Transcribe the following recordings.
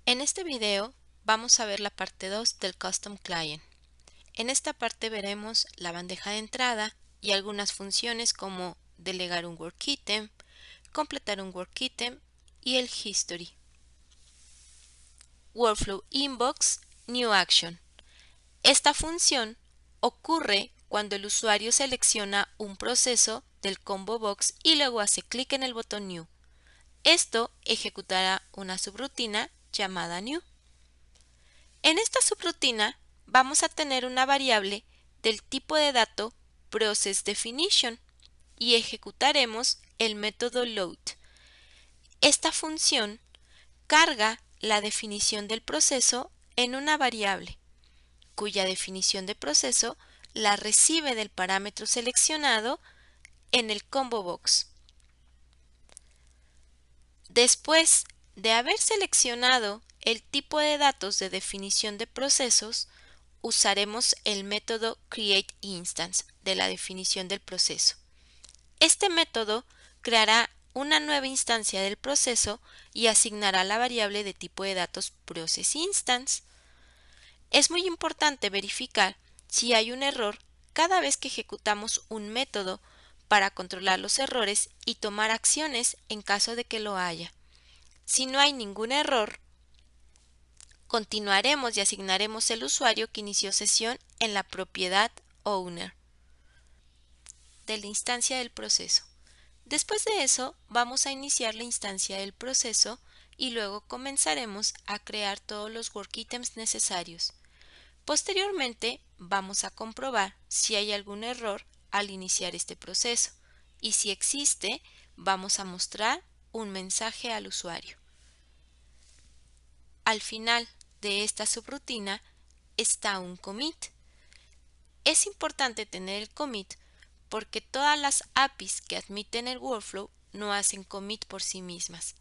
En este video vamos a ver la parte 2 del Custom Client. En esta parte veremos la bandeja de entrada y algunas funciones como delegar un work-item, completar un work-item y el history. Workflow Inbox New Action. Esta función ocurre cuando el usuario selecciona un proceso del combo box y luego hace clic en el botón New. Esto ejecutará una subrutina llamada New. En esta subrutina vamos a tener una variable del tipo de dato ProcessDefinition y ejecutaremos el método load. Esta función carga la definición del proceso en una variable, cuya definición de proceso la recibe del parámetro seleccionado en el combo box. Después de haber seleccionado el tipo de datos de definición de procesos, usaremos el método createInstance de la definición del proceso. Este método creará una nueva instancia del proceso y asignará la variable de tipo de datos ProcessInstance. Es muy importante verificar si hay un error cada vez que ejecutamos un método para controlar los errores y tomar acciones en caso de que lo haya. Si no hay ningún error, continuaremos y asignaremos el usuario que inició sesión en la propiedad owner de la instancia del proceso. Después de eso, vamos a iniciar la instancia del proceso y luego comenzaremos a crear todos los work-items necesarios. Posteriormente, vamos a comprobar si hay algún error al iniciar este proceso y si existe, vamos a mostrar un mensaje al usuario. Al final de esta subrutina está un commit. Es importante tener el commit porque todas las APIs que admiten el workflow no hacen commit por sí mismas,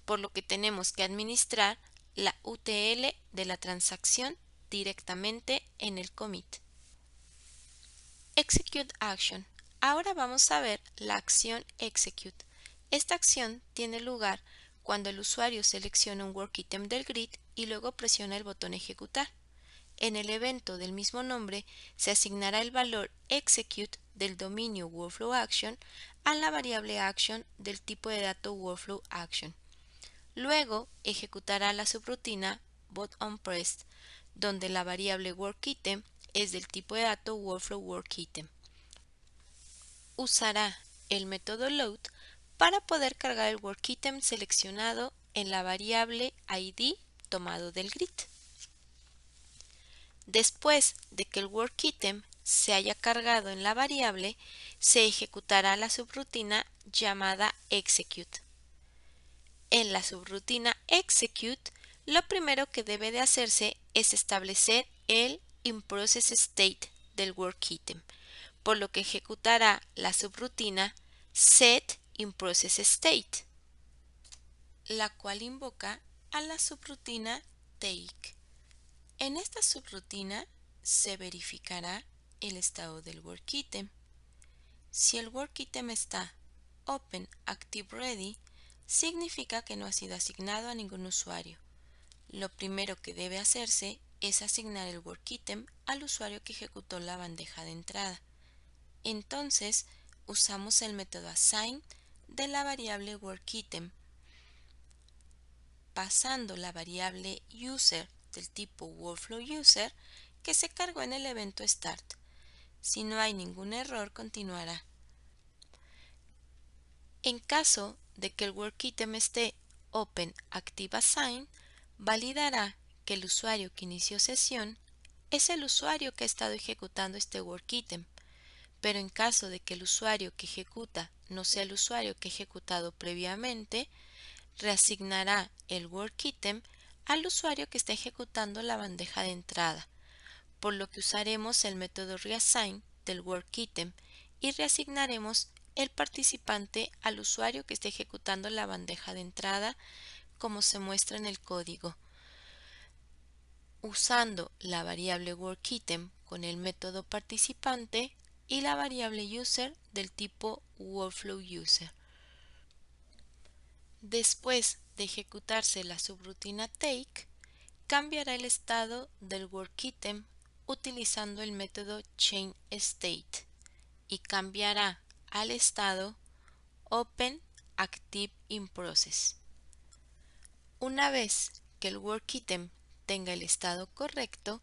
por lo que tenemos que administrar la UTL de la transacción directamente en el commit. Execute Action. Ahora vamos a ver la acción Execute. Esta acción tiene lugar cuando el usuario selecciona un work-item del grid y luego presiona el botón Ejecutar. En el evento del mismo nombre se asignará el valor execute del dominio workflow action a la variable action del tipo de dato workflow action. Luego ejecutará la subrutina butOnPressed, donde la variable workItem es del tipo de dato workflow workItem. Usará el método load para poder cargar el workItem seleccionado en la variable id tomado del grid. Después de que el workItem se haya cargado en la variable, se ejecutará la subrutina llamada execute. En la subrutina execute, lo primero que debe de hacerse es establecer el InProcessState del workItem, por lo que ejecutará la subrutina setInProcessState, la cual invoca a la subrutina take. En esta subrutina se verificará el estado del workItem. Si el workItem está Open Active Ready, significa que no ha sido asignado a ningún usuario. Lo primero que debe hacerse es asignar el workItem al usuario que ejecutó la bandeja de entrada. Entonces, usamos el método assign de la variable workItem, pasando la variable user del tipo workflowUser que se cargó en el evento start. Si no hay ningún error, continuará. En caso de que el workItem esté Open Active Assign, validará que el usuario que inició sesión es el usuario que ha estado ejecutando este workItem, pero en caso de que el usuario que ejecuta no sea el usuario que ha ejecutado previamente, reasignará el workItem al usuario que está ejecutando la bandeja de entrada, por lo que usaremos el método reassign del workItem y reasignaremos el participante al usuario que esté ejecutando la bandeja de entrada como se muestra en el código, usando la variable workItem con el método participante y la variable user del tipo workflowUser. Después de ejecutarse la subrutina take, cambiará el estado del work-item utilizando el método changeState y cambiará al estado openActiveInProcess. Una vez que el work-item tenga el estado correcto,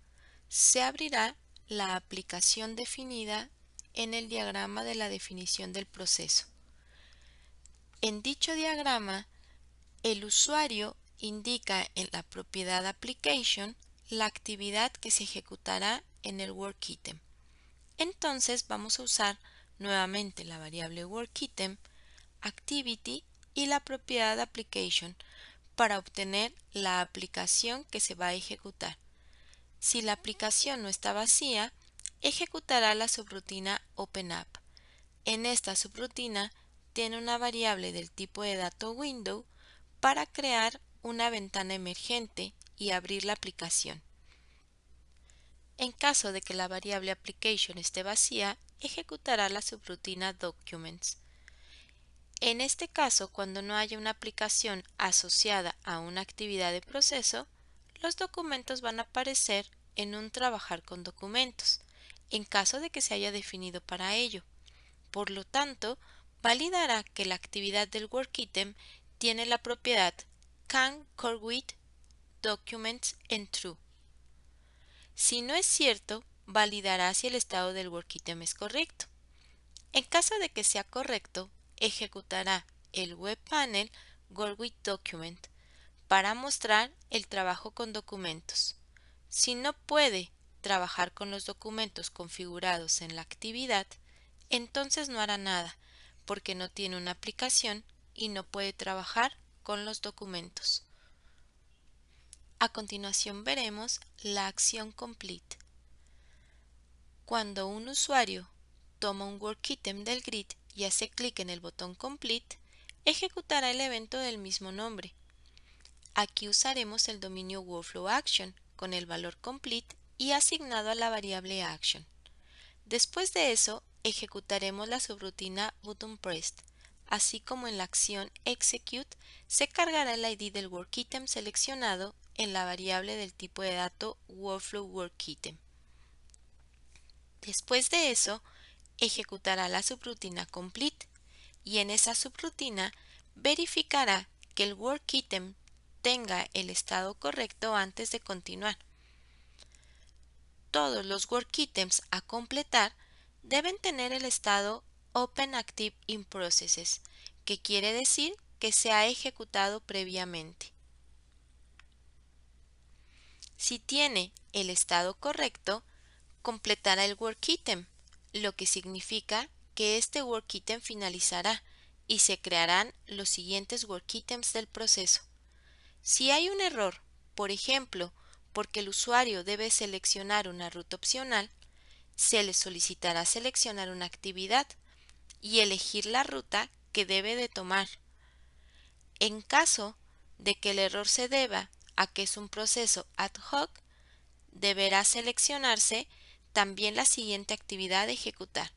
se abrirá la aplicación definida en el diagrama de la definición del proceso. En dicho diagrama, el usuario indica en la propiedad Application la actividad que se ejecutará en el work-item. Entonces vamos a usar nuevamente la variable work-item, activity y la propiedad Application para obtener la aplicación que se va a ejecutar. Si la aplicación no está vacía, ejecutará la subrutina OpenApp. En esta subrutina tiene una variable del tipo de dato window para crear una ventana emergente y abrir la aplicación. En caso de que la variable application esté vacía, ejecutará la subrutina documents. En este caso, cuando no haya una aplicación asociada a una actividad de proceso, los documentos van a aparecer en un trabajar con documentos, en caso de que se haya definido para ello. Por lo tanto, validará que la actividad del work-item tiene la propiedad canCoreWithDocuments en true. Si no es cierto, validará si el estado del work-item es correcto. En caso de que sea correcto, ejecutará el webpanel goWithDocument para mostrar el trabajo con documentos. Si no puede trabajar con los documentos configurados en la actividad, entonces no hará nada, porque no tiene una aplicación y no puede trabajar con los documentos. A continuación veremos la acción complete. Cuando un usuario toma un work-item del grid y hace clic en el botón complete, ejecutará el evento del mismo nombre. Aquí usaremos el dominio workflowAction con el valor complete y asignado a la variable action. Después de eso, ejecutaremos la subrutina buttonPressed, así como en la acción execute se cargará el ID del work-item seleccionado en la variable del tipo de dato workflowWorkItem. Después de eso, ejecutará la subrutina complete y en esa subrutina verificará que el work-item tenga el estado correcto antes de continuar. Todos los work-items a completar deben tener el estado openActiveInProcess, que quiere decir que se ha ejecutado previamente. Si tiene el estado correcto, completará el work-item, lo que significa que este work-item finalizará y se crearán los siguientes work-items del proceso. Si hay un error, por ejemplo, porque el usuario debe seleccionar una ruta opcional, se le solicitará seleccionar una actividad y elegir la ruta que debe de tomar. En caso de que el error se deba a que es un proceso ad hoc, deberá seleccionarse también la siguiente actividad a ejecutar.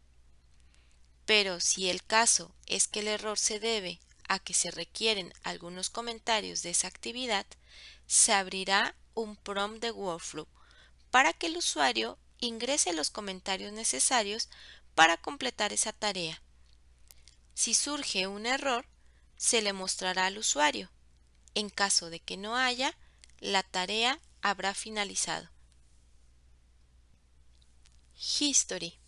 Pero si el caso es que el error se debe a que se requieren algunos comentarios de esa actividad, se abrirá un prompt de workflow para que el usuario ingrese los comentarios necesarios para completar esa tarea. Si surge un error, se le mostrará al usuario. En caso de que no haya, la tarea habrá finalizado. History.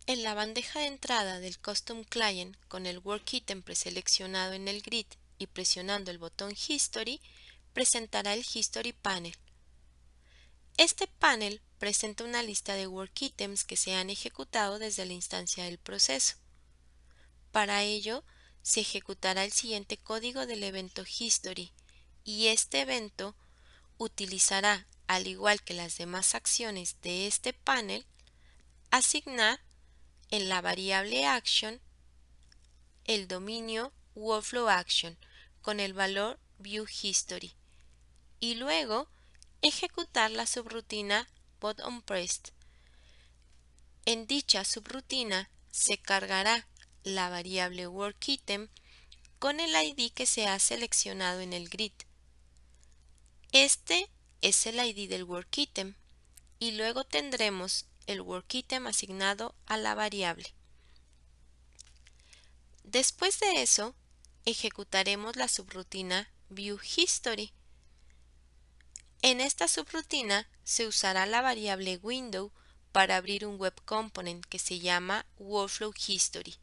En la bandeja de entrada del Custom Client con el work-item preseleccionado en el grid y presionando el botón History, presentará el History Panel. Este panel presenta una lista de work-items que se han ejecutado desde la instancia del proceso. Para ello, se ejecutará el siguiente código del evento History y este evento utilizará, al igual que las demás acciones de este panel, asignar en la variable action el dominio workflowAction con el valor viewHistory y luego ejecutar la subrutina buttonPressed. En dicha subrutina se cargará la variable work-item con el ID que se ha seleccionado en el grid. Este es el ID del workitem y luego tendremos el workitem asignado a la variable. Después de eso, ejecutaremos la subrutina viewHistory. En esta subrutina se usará la variable window para abrir un web component que se llama workflowHistory.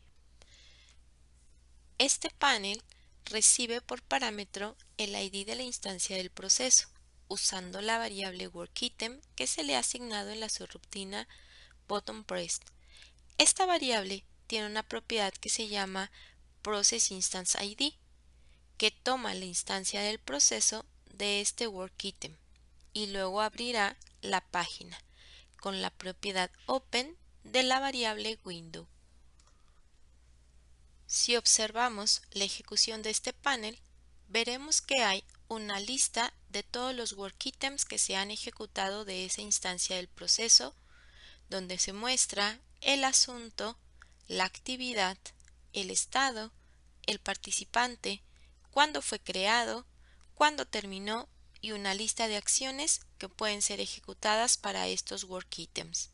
Este panel recibe por parámetro el ID de la instancia del proceso, usando la variable workitem que se le ha asignado en la subrutina buttonPressed. Esta variable tiene una propiedad que se llama processInstanceID, que toma la instancia del proceso de este workitem y luego abrirá la página con la propiedad open de la variable window. Si observamos la ejecución de este panel, veremos que hay una lista de todos los workitems que se han ejecutado de esa instancia del proceso, donde se muestra el asunto, la actividad, el estado, el participante, cuándo fue creado, cuándo terminó y una lista de acciones que pueden ser ejecutadas para estos workitems.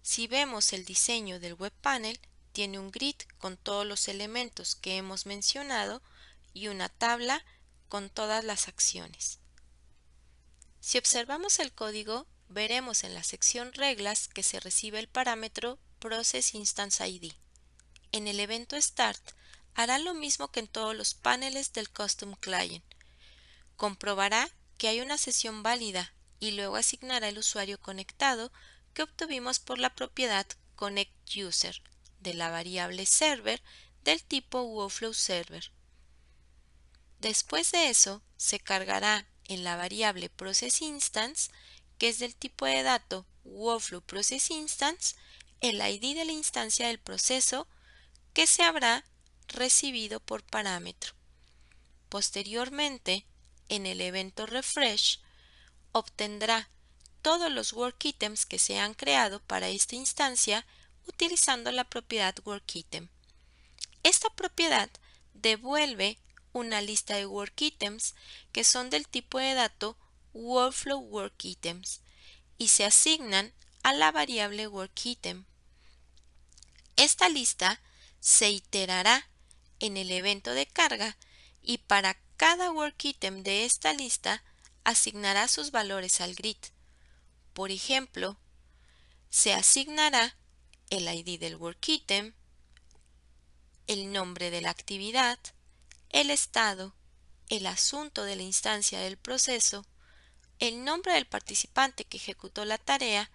Si vemos el diseño del web panel, tiene un grid con todos los elementos que hemos mencionado y una tabla con todas las acciones. Si observamos el código, veremos en la sección reglas que se recibe el parámetro processInstanceID. En el evento Start hará lo mismo que en todos los paneles del Custom Client. Comprobará que hay una sesión válida y luego asignará el usuario conectado que obtuvimos por la propiedad connectUser de la variable server del tipo workflowServer. Después de eso, se cargará en la variable processInstance, que es del tipo de dato workflowProcessInstance, el ID de la instancia del proceso que se habrá recibido por parámetro. Posteriormente, en el evento refresh, obtendrá todos los workitems que se han creado para esta instancia utilizando la propiedad workitem. Esta propiedad devuelve una lista de workitems que son del tipo de dato workflowWorkitems y se asignan a la variable workitem. Esta lista se iterará en el evento de carga y para cada workitem de esta lista asignará sus valores al grid. Por ejemplo, se asignará el ID del workitem, el nombre de la actividad, el estado, el asunto de la instancia del proceso, el nombre del participante que ejecutó la tarea,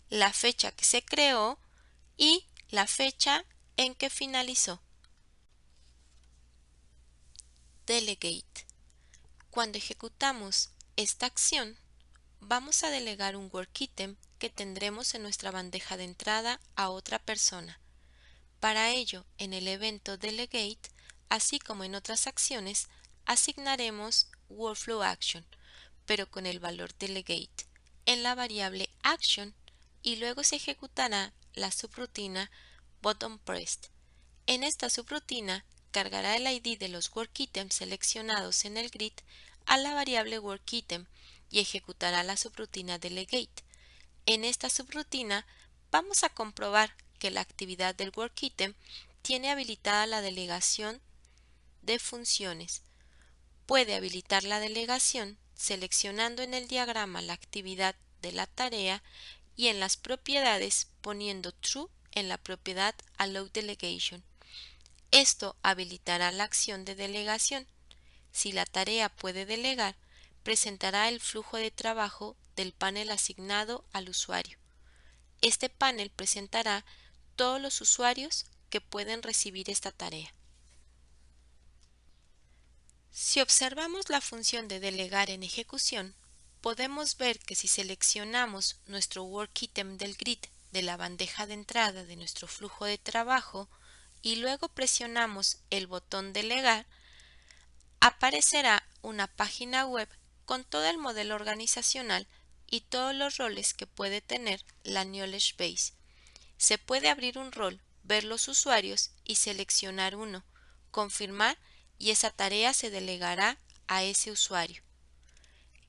la fecha que se creó y la fecha en que finalizó. Delegate. Cuando ejecutamos esta acción, vamos a delegar un workitem que tendremos en nuestra bandeja de entrada a otra persona. Para ello, en el evento Delegate, así como en otras acciones, asignaremos WorkflowAction, pero con el valor Delegate, en la variable Action y luego se ejecutará la subrutina buttonPressed. En esta subrutina cargará el ID de los workitems seleccionados en el grid a la variable workitem y ejecutará la subrutina Delegate. En esta subrutina vamos a comprobar que la actividad del workitem tiene habilitada la delegación de funciones. Puede habilitar la delegación seleccionando en el diagrama la actividad de la tarea y en las propiedades poniendo True en la propiedad Allow Delegation. Esto habilitará la acción de delegación. Si la tarea puede delegar, presentará el flujo de trabajo del panel asignado al usuario. Este panel presentará todos los usuarios que pueden recibir esta tarea. Si observamos la función de delegar en ejecución, podemos ver que si seleccionamos nuestro workitem del grid de la bandeja de entrada de nuestro flujo de trabajo y luego presionamos el botón delegar, aparecerá una página web con todo el modelo organizacional y todos los roles que puede tener la Knowledge Base. Se puede abrir un rol, ver los usuarios y seleccionar uno, confirmar y esa tarea se delegará a ese usuario.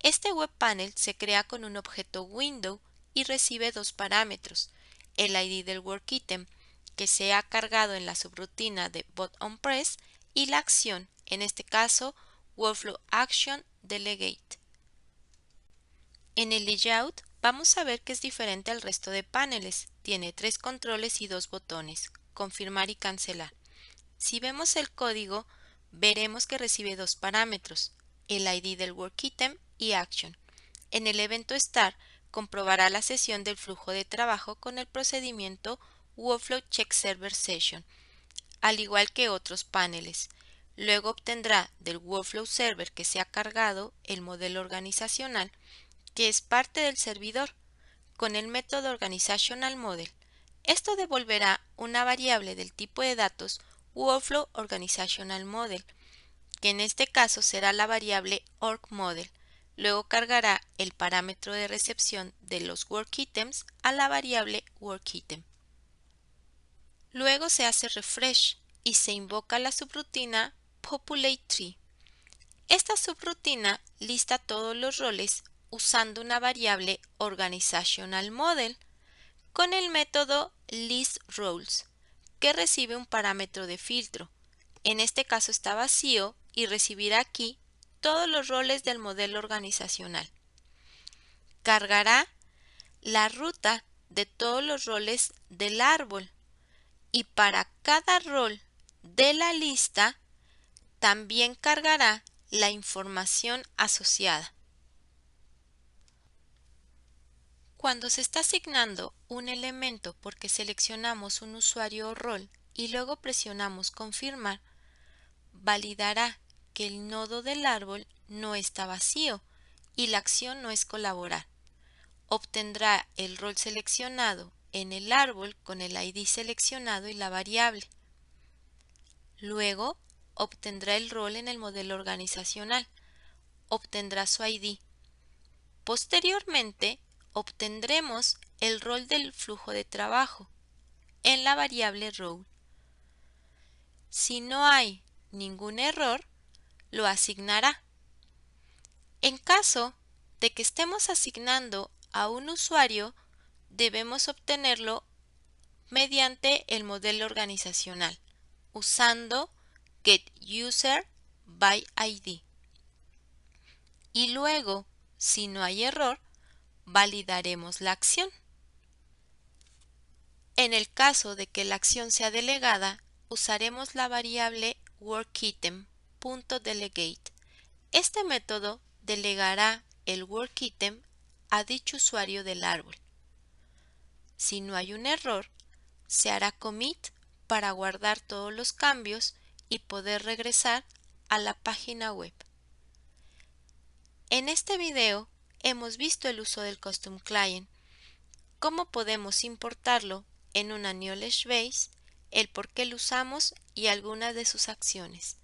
Este web panel se crea con un objeto window y recibe dos parámetros, el ID del work-item que se ha cargado en la subrutina de bot-on-press y la acción, en este caso Workflow Action Delegate. En el layout vamos a ver que es diferente al resto de paneles. Tiene 3 controles y 2 botones, confirmar y cancelar. Si vemos el código, veremos que recibe dos parámetros, el ID del work-item y action. En el evento Start comprobará la sesión del flujo de trabajo con el procedimiento Workflow Check Server Session, al igual que otros paneles. Luego obtendrá del Workflow Server que se ha cargado el modelo organizacional, que es parte del servidor, con el método Organizational Model. Esto devolverá una variable del tipo de datos Workflow Organizational Model, que en este caso será la variable org-model. Luego cargará el parámetro de recepción de los work-items a la variable work-item. Luego se hace refresh y se invoca la subrutina populate_tree. Esta subrutina lista todos los roles usando una variable organizational model con el método listRoles, que recibe un parámetro de filtro. En este caso está vacío y recibirá aquí todos los roles del modelo organizacional. Cargará la ruta de todos los roles del árbol y para cada rol de la lista también cargará la información asociada. Cuando se está asignando un elemento porque seleccionamos un usuario o rol y luego presionamos confirmar, validará que el nodo del árbol no está vacío y la acción no es colaborar. Obtendrá el rol seleccionado en el árbol con el ID seleccionado y la variable. Luego obtendrá el rol en el modelo organizacional. Obtendrá su ID. Posteriormente, obtendremos el rol del flujo de trabajo en la variable role. Si no hay ningún error, lo asignará. En caso de que estemos asignando a un usuario, debemos obtenerlo mediante el modelo organizacional, usando getUserById. Y luego, si no hay error, validaremos la acción. En el caso de que la acción sea delegada, usaremos la variable workItem.delegate. Este método delegará el workItem a dicho usuario del árbol. Si no hay un error, se hará commit para guardar todos los cambios y poder regresar a la página web. En este video hemos visto el uso del Custom Client, cómo podemos importarlo en una Knowledge Base, el por qué lo usamos y algunas de sus acciones.